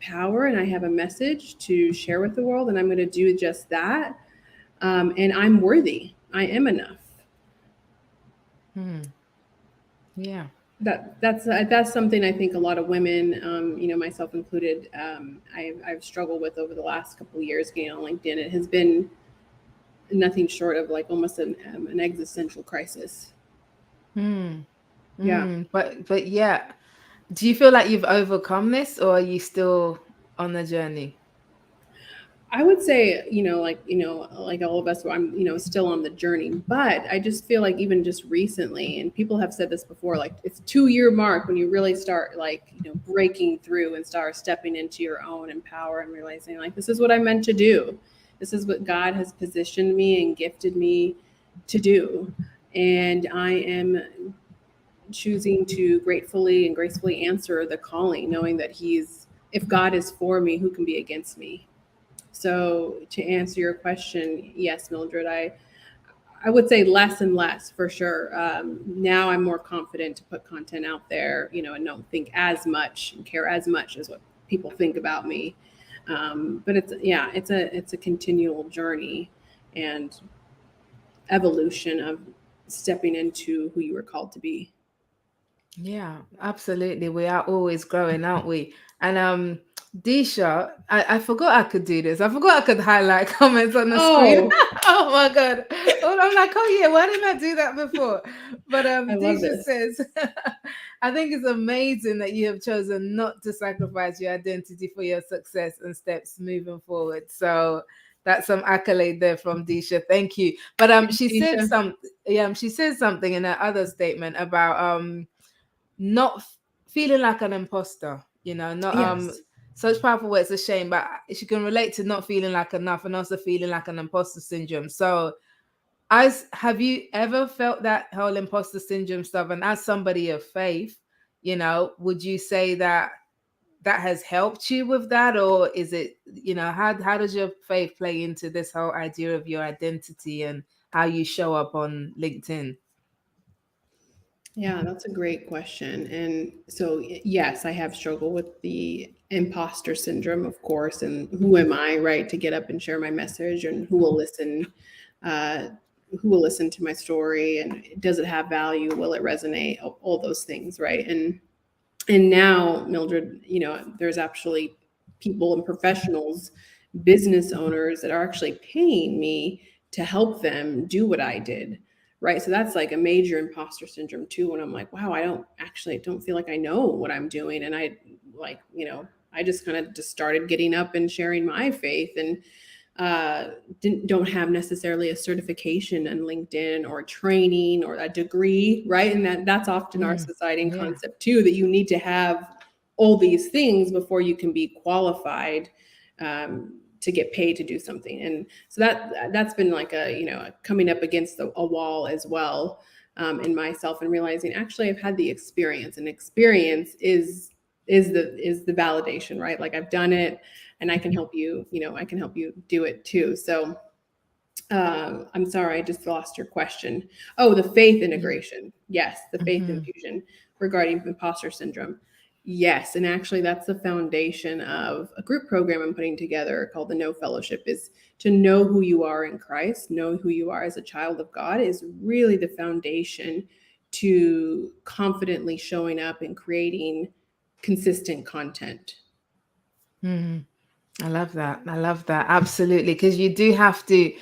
power and I have a message to share with the world, and I'm going to do just that. And I'm worthy. I am enough. Hmm. Yeah. That's something I think a lot of women, myself included, I've struggled with over the last couple of years getting on LinkedIn. It has been nothing short of like almost an existential crisis. Hmm. Yeah. But yeah, do you feel like you've overcome this, or are you still on the journey? I would say, like all of us, I'm, still on the journey, but I just feel like even just recently, and people have said this before, like it's 2 year mark when you really start like, breaking through and start stepping into your own empower and realizing like, this is what I'm meant to do. This is what God has positioned me and gifted me to do. And I am choosing to gratefully and gracefully answer the calling, knowing that if God is for me, who can be against me? So to answer your question, yes, Mildred, I would say less and less for sure. Now I'm more confident to put content out there, and don't think as much and care as much as what people think about me. But it's a continual journey and evolution of stepping into who you were called to be. Yeah, absolutely. We are always growing, aren't we? And Disha, I forgot I could do this. I forgot I could highlight comments on the screen. Oh, Oh my god. Oh, I'm like, oh yeah, why didn't I do that before? But I love Disha this. says, I think it's amazing that you have chosen not to sacrifice your identity for your success and steps moving forward. So that's some accolade there from Disha. Thank you. But Thanks, Tisha. she said something in her other statement about not feeling like an imposter, not Yes. such powerful words, a shame, but she can relate to not feeling like enough and also feeling like an imposter syndrome. So as have you ever felt that whole imposter syndrome stuff? And as somebody of faith, would you say that that has helped you with that, or is it, how does your faith play into this whole idea of your identity and how you show up on LinkedIn? Yeah, that's a great question. And so, yes, I have struggled with the imposter syndrome, of course. And who am I, right, to get up and share my message, and uh, who will listen to my story, and does it have value? Will it resonate? All those things, right? And now, Mildred, there's actually people and professionals, business owners that are actually paying me to help them do what I did, right? So that's like a major imposter syndrome too, when I'm like, wow, I don't feel like I know what I'm doing. And like, I just kind of just started getting up and sharing my faith, and uh, don't have necessarily a certification in LinkedIn or training or a degree, right? And that's often our Mm, society and yeah. concept too, that you need to have all these things before you can be qualified to get paid to do something. And so that's been like a coming up against a wall as well. in myself, and realizing actually I've had the experience, and experience is the validation, right? Like I've done it, and I can help you. I can help you do it too. So I'm sorry, I just lost your question. Oh, the faith integration. Yes, the faith Mm-hmm. infusion regarding imposter syndrome. Yes, and actually that's the foundation of a group program I'm putting together called the No Fellowship, is to know who you are in Christ, know who you are as a child of God is really the foundation to confidently showing up and creating consistent content. Mm-hmm. I love that. I love that. Absolutely. Because you do have to,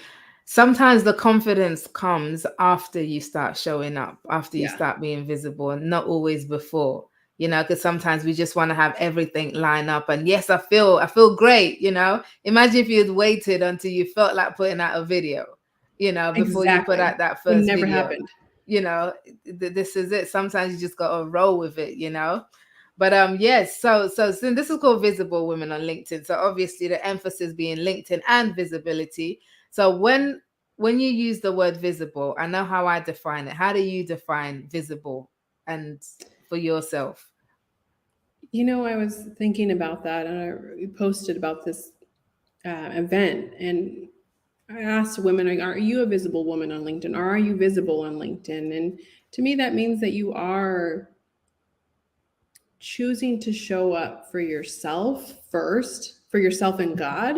sometimes the confidence comes after you start showing up, after you Yeah, start being visible, and not always before, because sometimes we just want to have everything line up. And yes, I feel great. Imagine if you had waited until you felt like putting out a video, before you put exactly. out that Would first never video. happened. You know, this is it. Sometimes you just gotta roll with it. But yes, so this is called Visible Women on LinkedIn. So obviously the emphasis being LinkedIn and visibility. So when you use the word visible, I know how I define it. How do you define visible and for yourself? I was thinking about that, and I posted about this event, and I asked women, are you a visible woman on LinkedIn? Or are you visible on LinkedIn? And to me, that means that you are choosing to show up for yourself first, for yourself and God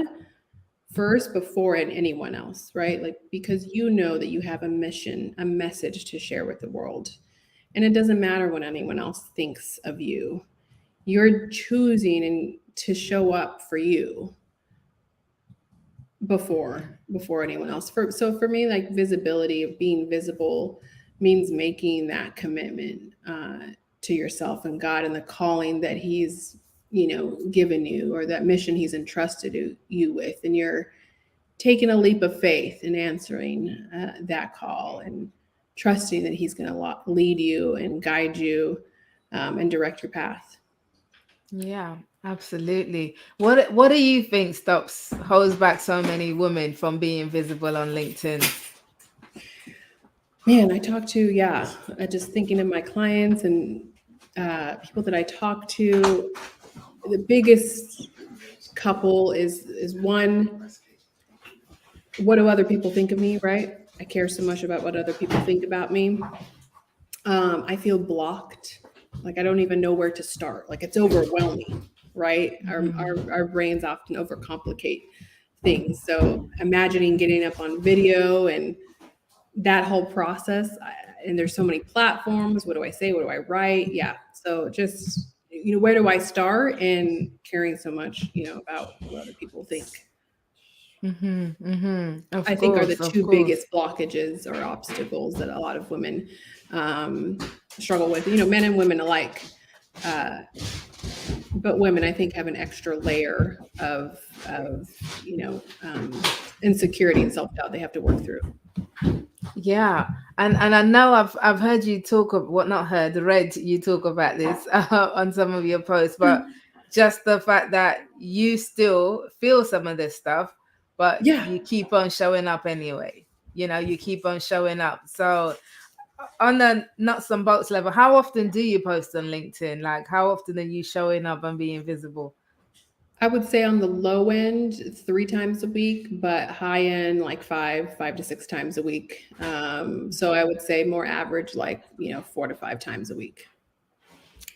first, before anyone else, right? Like, because you know that you have a mission, a message to share with the world. And it doesn't matter what anyone else thinks of you. You're choosing and to show up for you before anyone else. For me, like visibility, of being visible, means making that commitment to yourself and God, and the calling that He's given you, or that mission He's entrusted you with, and you're taking a leap of faith and answering that call, and trusting that He's going to lead you and guide you, and direct your path. Yeah, absolutely. What do you think holds back so many women from being visible on LinkedIn? Man, I talk to, yeah, just thinking of my clients and people that I talk to, the biggest couple is one, what do other people think of me, right? I care so much about what other people think about me. I feel blocked. Like I don't even know where to start. Like it's overwhelming, right? Our brains often overcomplicate things. So imagining getting up on video and that whole process, and there's so many platforms. What do I say? What do I write? Yeah. So just, where do I start? And caring so much, about what other people think, Mm-hmm, mm-hmm. I Of think are the course, of two course. biggest blockages or obstacles that a lot of women um, struggle with, men and women alike. Uh, but women, I think, have an extra layer of you know, um, insecurity and self doubt they have to work through. Yeah, and I know I've heard you talk of what not heard, read you talk about this on some of your posts, but just the fact that you still feel some of this stuff, but Yeah, you keep on showing up anyway. You keep on showing up. So on the nuts and bolts level, how often do you post on LinkedIn? Like how often are you showing up and being visible? I would say on the low end, 3 times a week, but high end, like five to six times a week. So I would say more average, like 4 to 5 times a week.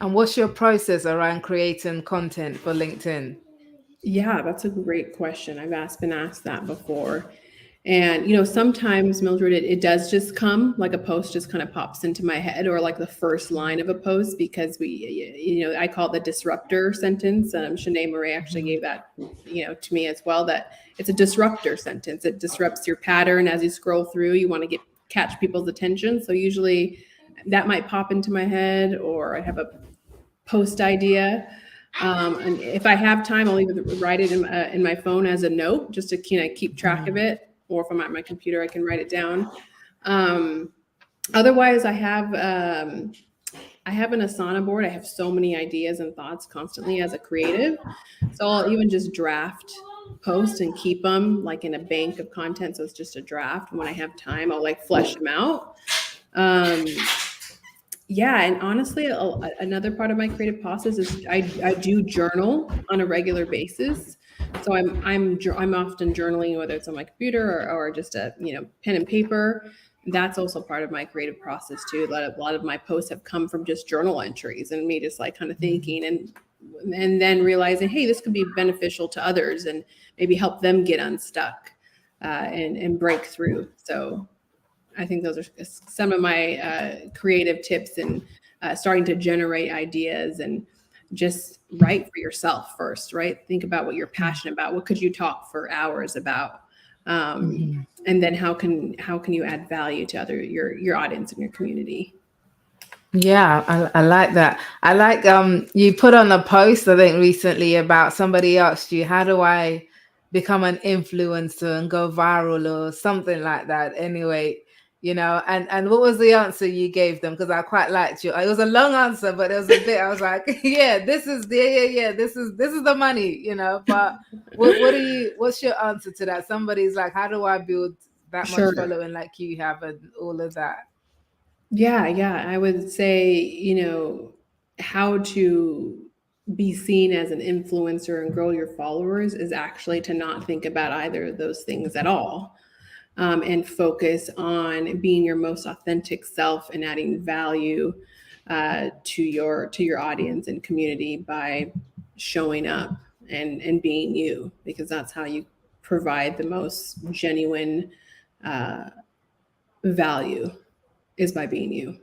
And what's your process around creating content for LinkedIn? Yeah, that's a great question. Been asked that before. And, sometimes, Mildred, it does just come like a post just kind of pops into my head, or like the first line of a post, because I call it the disruptor sentence. Shanae Murray actually gave that, to me as well, that it's a disruptor sentence. It disrupts your pattern as you scroll through. You want to catch people's attention. So usually that might pop into my head, or I have a post idea. And if I have time, I'll either write it in my phone as a note, just to keep track of it, or if I'm at my computer, I can write it down. Um, Otherwise, I have an Asana board. I have so many ideas and thoughts constantly as a creative, so I'll even just draft posts and keep them like in a bank of content. So it's just a draft. When I have time, I'll like flesh them out. Um, yeah, and honestly, another part of my creative process is I do journal on a regular basis. So I'm often journaling, whether it's on my computer or just a pen and paper. That's also part of my creative process too. A lot of my posts have come from just journal entries and me just like kind of thinking and then realizing, hey, this could be beneficial to others and maybe help them get unstuck and break through. So I think those are some of my creative tips and starting to generate ideas and just write for yourself first, right? Think about what you're passionate about. What could you talk for hours about? Mhm. And then how can you add value to your audience and your community? Yeah, I like that. I like you put on a post I think recently about somebody asked you, how do I become an influencer and go viral or something like that. Anyway, and what was the answer you gave them? Because I quite liked you. It was a long answer, but there was a bit I was like, yeah, this is the money, But what's your answer to that? Somebody's like, how do I build that much Sure. following like you have and all of that? Yeah, yeah. I would say, how to be seen as an influencer and grow your followers is actually to not think about either of those things at all. And focus on being your most authentic self and adding value to your audience and community by showing up and being you, because that's how you provide the most genuine uh, value, is by being you.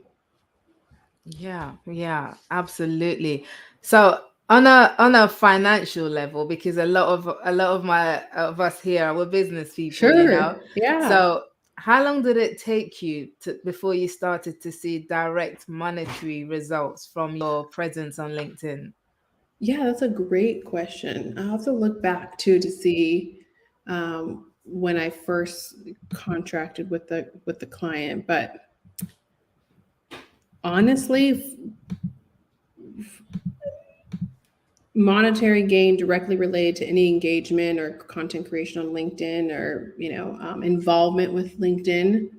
Yeah, absolutely. So on a financial level, because a lot of my of us here we're business people, Sure. Yeah. So how long did it take you before you started to see direct monetary results from your presence on LinkedIn? Yeah, that's a great question. I'll have to look back too to see when I first contracted with the client. But honestly, monetary gain directly related to any engagement or content creation on LinkedIn or involvement with LinkedIn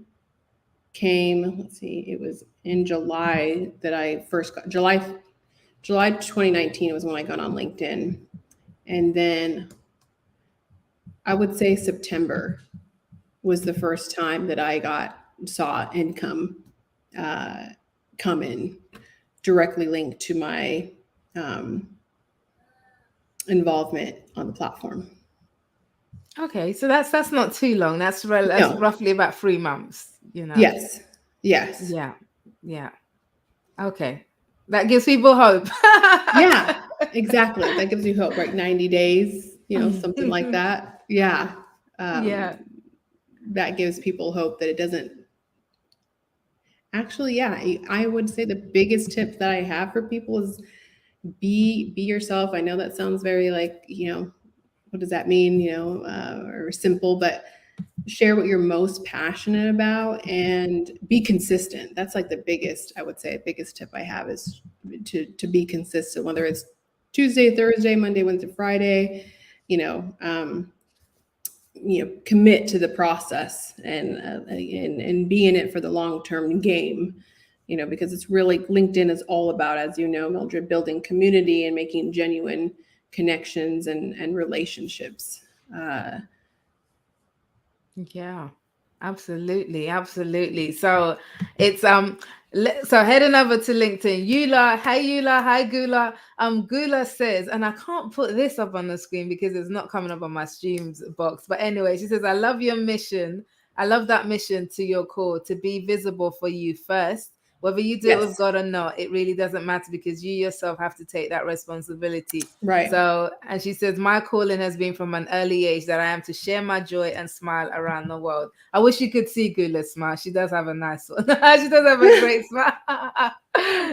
came. Let's see, it was in July that I first got July 2019 was when I got on LinkedIn, and then I would say September was the first time that I saw income uh, come in directly linked to my um, involvement on the platform. Okay, so that's not too long. That's No. roughly about 3 months. Yes. Yes. Yeah, yeah. Okay, that gives people hope. Yeah. Exactly. That gives you hope, right? 90 days, something like that. Yeah. Um, Yeah. that gives people hope that it doesn't actually. Yeah. I would say the biggest tip that I have for people is be yourself. I know that sounds very like, what does that mean, or simple, but share what you're most passionate about and be consistent. That's like the biggest, I would say, biggest tip I have is to be consistent, whether it's Tuesday, Thursday, Monday, Wednesday, Friday, you know, um, commit to the process and be in it for the long term game. Because it's really, LinkedIn is all about, as you know, Mildred, building community and making genuine connections and relationships. Uh, Yeah, absolutely, absolutely. So it's so heading over to LinkedIn. Eula, hi Gula. Gula says, and I can't put this up on the screen because it's not coming up on my streams box. But anyway, she says, I love your mission. I love that mission to your core to be visible for you first. Whether you do it with yes, God or not, it really doesn't matter because you yourself have to take that responsibility. right. So, and she says, my calling has been from an early age that I am to share my joy and smile around the world. I wish you could see Gula's smile. She does have a nice one. She does have a great smile. I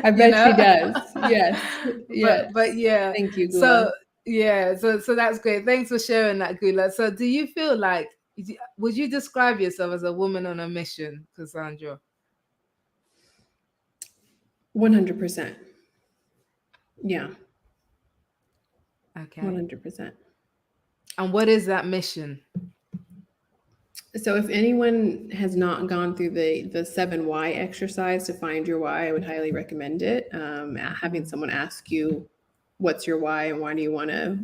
you bet she know? does. Yes, but yes. yeah. Thank you, Gula. So yeah, so that's great. Thanks for sharing that, Gula. So do you feel like would you describe yourself as a woman on a mission, Cassandra? 100%. Yeah, Okay. 100%. And what is that mission? So if anyone has not gone through the 7 why exercise to find your why, I would highly recommend it. Having someone ask you, "What's your why, and why do you want to,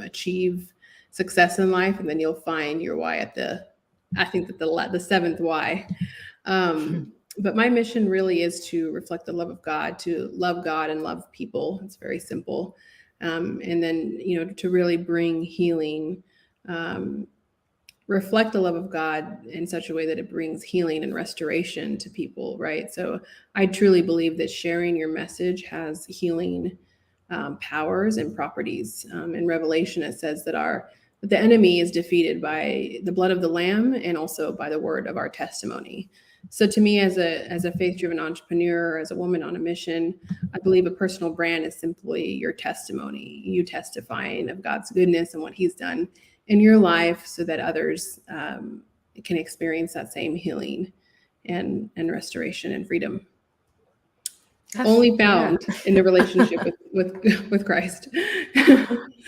achieve success in life?" And then you'll find your why at the, I think that the seventh why. But my mission really is to reflect the love of God, to love God and love people. It's very simple, and then to really bring healing. Um, Reflect the love of God in such a way that it brings healing and restoration to people, right? So I truly believe that sharing your message has healing powers and properties. In Revelation, it says that the enemy is defeated by the blood of the Lamb and also by the word of our testimony. So to me, as a faith-driven entrepreneur, as a woman on a mission, I believe a personal brand is simply your testimony, you testifying of God's goodness and what He's done in your life, so that others can experience that same healing and restoration and freedom. Only Yeah. found in the relationship with Christ.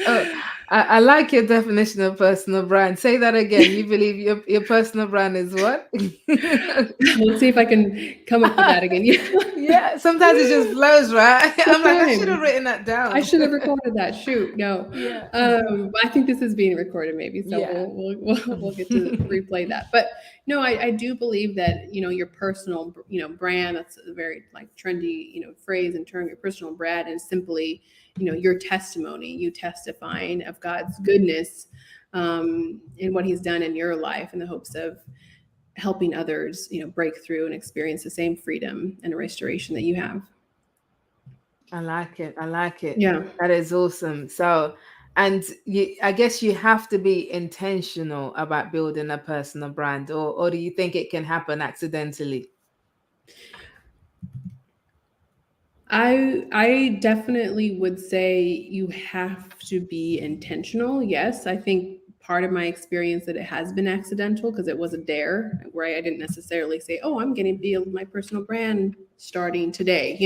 Oh, I like your definition of personal brand. Say that again. You believe your personal brand is what? Let's see if I can come up with that again. Yeah, sometimes it just flows, right? I'm like, I should have Sometimes written that I down. should have recorded that. Shoot, no. Yeah. I think this is being recorded, maybe, so Yeah. we'll get to replay that. But no, I do believe that your personal brand. That's a very like trendy phrase and term. Your personal brand is simply your testimony. You testifying of God's goodness and what He's done in your life, in the hopes of helping others break through and experience the same freedom and restoration that you have. I like it. I like it. Yeah. That is awesome. So, and I guess you have to be intentional about building a personal brand, or do you think it can happen accidentally? I definitely would say you have to be intentional. Yes, I think part of my experience that it has been accidental because it was a dare, right? I didn't necessarily say, "Oh, I'm going to build my personal brand starting today."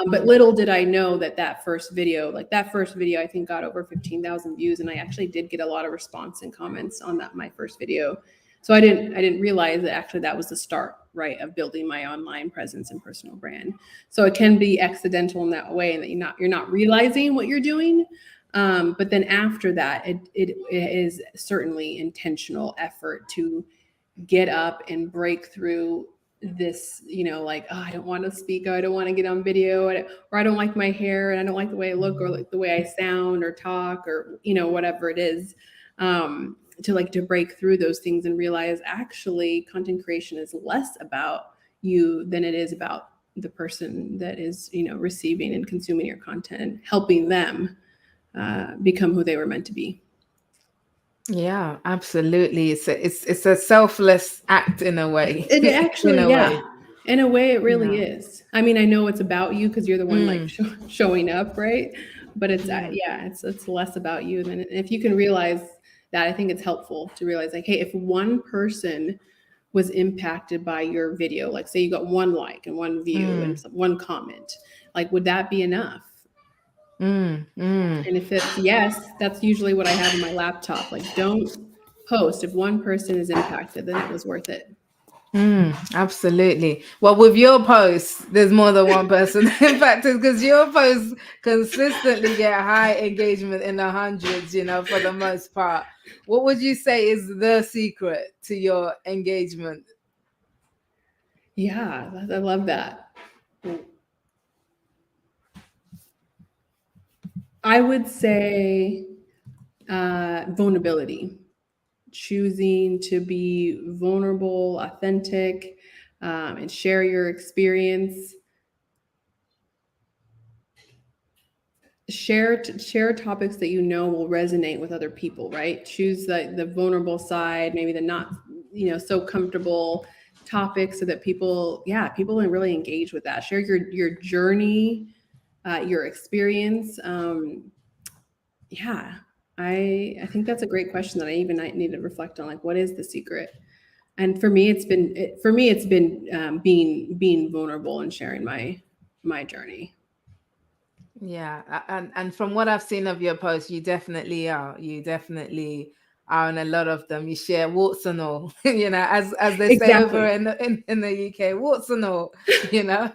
But little did I know that that first video, I think got over 15,000 views, and I actually did get a lot of response and comments on that my first video. So I didn't realize that actually that was the start, right, of building my online presence and personal brand. So it can be accidental in that way, and that you're not realizing what you're doing. But then after that, it is certainly intentional effort to get up and break through this, like, oh, I don't want to speak, I don't want to get on video, or I don't like my hair, and I don't like the way I look, or like the way I sound or talk, or whatever it is. To break through those things and realize actually content creation is less about you than it is about the person that is receiving and consuming your content, helping them become who they were meant to be. Yeah, absolutely. It's a selfless act in a way. It In actually, a yeah, way. in a way, it really Yeah. is. I mean, I know it's about you because you're the one like Mm, showing up, right? But it's yeah. yeah, it's less about you than if you can realize that. I think it's helpful to realize, like, hey, if one person was impacted by your video, like say you got one like and one view and Mm, one comment, like would that be enough? mm. And if it's yes, that's usually what I have on my laptop. Like, don't post if one person is impacted, then it was worth it. Absolutely. Well, with your posts, there's more than one person impacted because your posts consistently get high engagement in the hundreds, for the most part. What would you say is the secret to your engagement? Yeah, I love that. I would say vulnerability, choosing to be vulnerable, authentic, and share your experience. Share topics that will resonate with other people, right? Choose the vulnerable side, maybe the not so comfortable topics, so that people will really engage with that. Share your journey, your experience. Yeah, I think that's a great question that I need to reflect on. Like, what is the secret? And for me it's been being vulnerable and sharing my journey. Yeah, and from what I've seen of your posts, you definitely are. You definitely and a lot of them you share warts and all, as they say over Exactly. in the UK, warts and all, you know.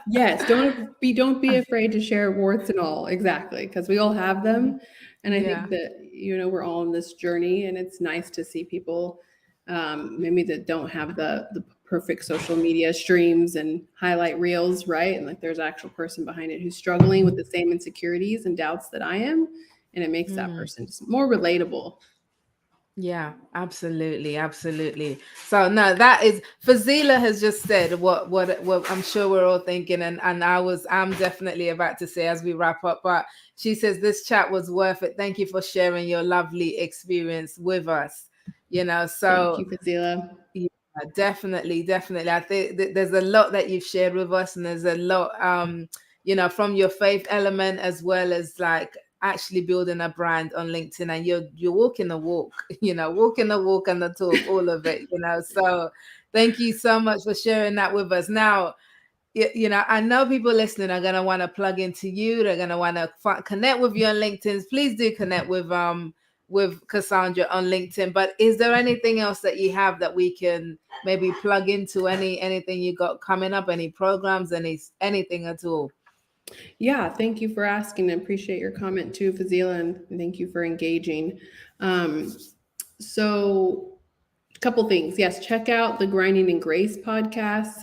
Yes, don't be afraid to share warts and all. Exactly, because we all have them, and I think Yeah. that we're all on this journey, and it's nice to see people maybe that don't have the perfect social media streams and highlight reels, right? And like there's an actual person behind it who's struggling with the same insecurities and doubts that I am, and it makes that Mm. person just more relatable. Yeah, absolutely, absolutely. So no, that is Fazila has just said what I'm sure we're all thinking, and I'm definitely about to say as we wrap up. But she says this chat was worth it. Thank you for sharing your lovely experience with us. Thank So you, Fazila. yeah, definitely, definitely. I think there's a lot that you've shared with us, and there's a lot, from your faith element as well as like actually building a brand on LinkedIn, and you're walking the walk, walking the walk and the talk, all of it. So thank you so much for sharing that with us. Now, I know people listening are gonna want to plug into you. They're gonna want to connect with you on LinkedIn. Please do connect with Cassandra on LinkedIn. But is there anything else that you have that we can maybe plug into? Anything you got coming up? Any programs? Anything at all? Yeah, thank you for asking. I appreciate your comment too, Fazila, and thank you for engaging. Um, so a couple things. Yes, check out the Grinding in Grace podcast.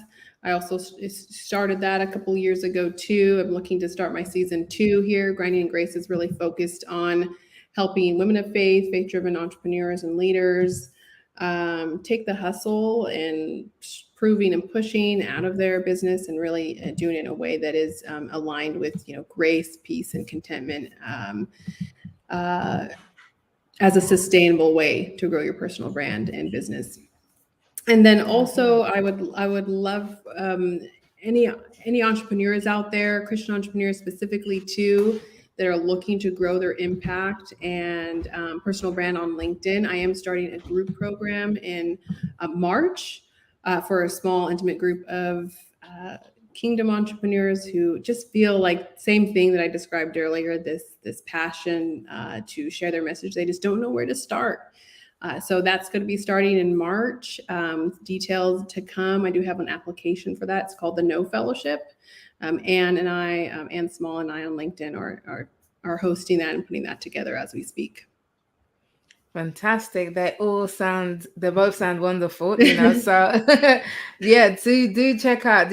I also started that a couple years ago too. I'm looking to start my season 2 here. Grinding in Grace is really focused on helping women of faith, faith-driven entrepreneurs and leaders take the hustle and proving and pushing out of their business and really doing it in a way that is aligned with grace, peace, and contentment. Uh, as a sustainable way to grow your personal brand and business. And then Mhm. also, I would love any any entrepreneurs out there, Christian entrepreneurs specifically too, that are looking to grow their impact and personal brand on LinkedIn. I am starting a group program in March for a small, intimate group of kingdom entrepreneurs who just feel like same thing that I described earlier. This passion to share their message. They just don't know where to start. So that's going to be starting in March. Details to come. I do have an application for that. It's called the No Fellowship. Ann Small and I on LinkedIn are hosting that and putting that together as we speak. Fantastic. They both sound wonderful. So yeah, do check out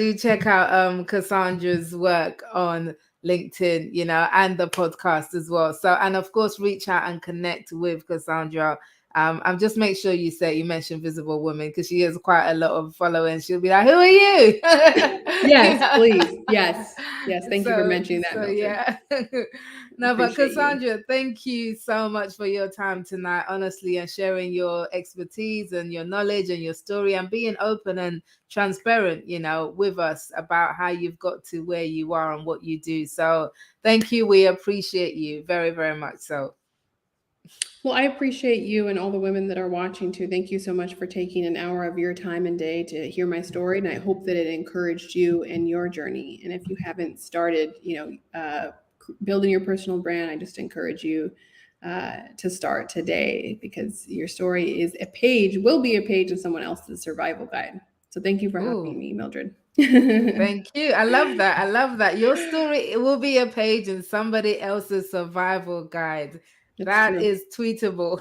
Cassandra's work on LinkedIn, and the podcast as well. So, and of course reach out and connect with Cassandra. And just make sure you mention Visible Woman, because she has quite a lot of following. She'll be like, "Who are you?" Yes, Yeah. please. Yes. Yes. Thank you for so mentioning that, so Mildred. yeah. No, but Appreciate you. Cassandra, thank you so much for your time tonight, honestly, and sharing your expertise and your knowledge and your story and being open and transparent, with us about how you've got to where you are and what you do. So thank you. We appreciate you very, very much. So Well, I appreciate you and all the women that are watching too. Thank you so much for taking an hour of your time and day to hear my story. And I hope that it encouraged you in your journey. And if you haven't started, building your personal brand, I just encourage you to start today, because your story will be a page in someone else's survival guide. So thank you for oh, having me, Mildred. thank you. I love that. I love that. Your story, it will be a page in somebody else's survival guide. That's That true. is tweetable.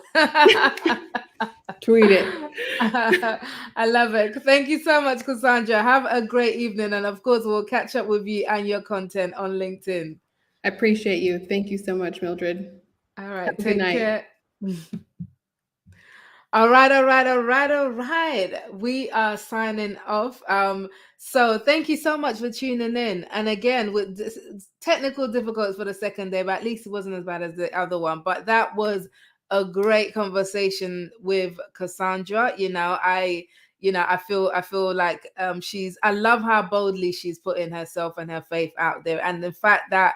Tweet it. I love it. Thank you so much, Cassandra. Have a great evening. And of course, we'll catch up with you and your content on LinkedIn. I appreciate you. Thank you so much, Mildred. All Have right. a good Take night. care. All right, all right, all right, all right. We are signing off. So thank you so much for tuning in. And again, with technical difficulties for the second day, but at least it wasn't as bad as the other one. But that was a great conversation with Cassandra. I feel like I love how boldly she's putting herself and her faith out there, and the fact that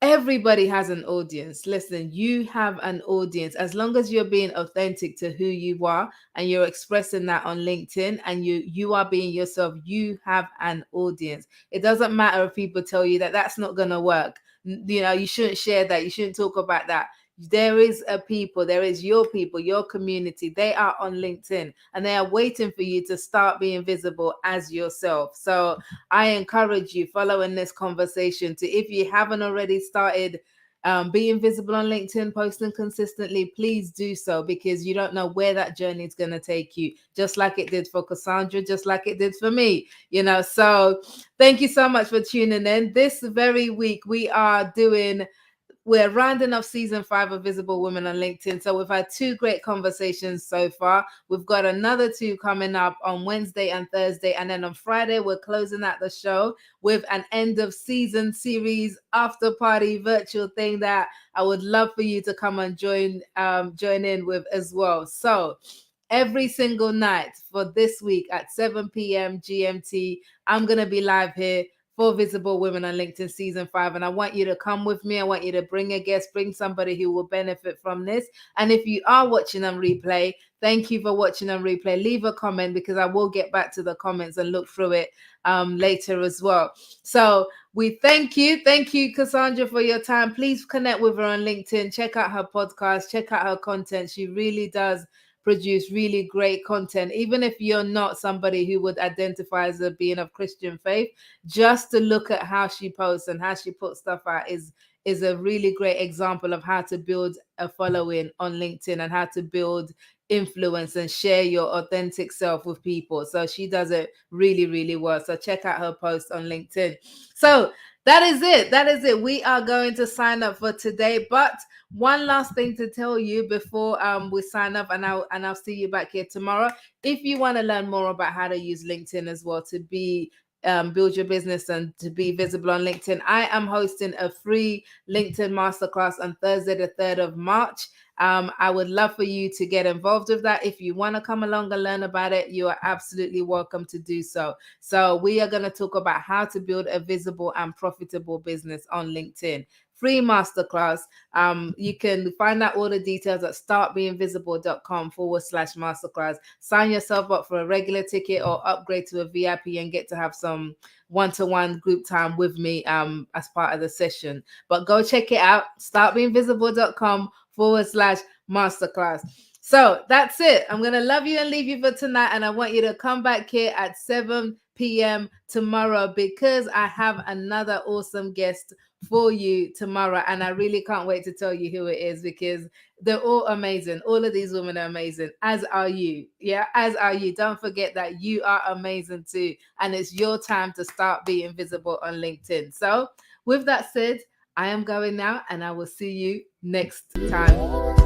everybody has an audience. Listen, you have an audience. As long as you're being authentic to who you are and you're expressing that on LinkedIn, and you are being yourself, you have an audience. It doesn't matter if people tell you that that's not going to work. You shouldn't share that. You shouldn't talk about that. There is a people, there is your people, your community. They are on LinkedIn and they are waiting for you to start being visible as yourself. So I encourage you, following this conversation, to, if you haven't already started being visible on LinkedIn, posting consistently, please do so, because you don't know where that journey is going to take you, just like it did for Cassandra, just like it did for me, you know. So thank you so much for tuning in. This very week, we're rounding off season 5 of Visible Women on LinkedIn. So we've had 2 great conversations so far. We've got another 2 coming up on Wednesday and Thursday. And then on Friday, we're closing out the show with an end of season series after party virtual thing that I would love for you to come and join in with as well. So every single night for this week at 7 p.m. GMT, I'm going to be live here for Visible Women on LinkedIn season 5. And I want you to come with me. I want you to bring a guest, bring somebody who will benefit from this. And if you are watching on replay, thank you for watching on replay. Leave a comment, because I will get back to the comments and look through it later as well. So we thank you. Thank you, Cassandra, for your time. Please connect with her on LinkedIn. Check out her podcast. Check out her content. She really does produce really great content. Even if you're not somebody who would identify as a being of Christian faith, just to look at how she posts and how she puts stuff out is a really great example of how to build a following on LinkedIn and how to build influence and share your authentic self with people. So she does it really, really well. So check out her post on LinkedIn. So that is it. That is it. We are going to sign up for today. But one last thing to tell you before we sign up, and I'll see you back here tomorrow. If you want to learn more about how to use LinkedIn as well to be build your business and to be visible on LinkedIn, I am hosting a free LinkedIn masterclass on Thursday, the 3rd of March. I would love for you to get involved with that. If you want to come along and learn about it, you are absolutely welcome to do so. So we are going to talk about how to build a visible and profitable business on LinkedIn. Free masterclass. You can find out all the details at startbeingvisible.com/masterclass. Sign yourself up for a regular ticket or upgrade to a VIP and get to have some one-to-one group time with me as part of the session. But go check it out, startbeingvisible.com/masterclass. So that's it. I'm going to love you and leave you for tonight. And I want you to come back here at 7 p.m. tomorrow, because I have another awesome guest for you tomorrow. And I really can't wait to tell you who it is, because they're all amazing. All of these women are amazing, as are you. Yeah, as are you. Don't forget that you are amazing too. And it's your time to start being visible on LinkedIn. So with that said, I am going now, and I will see you next time.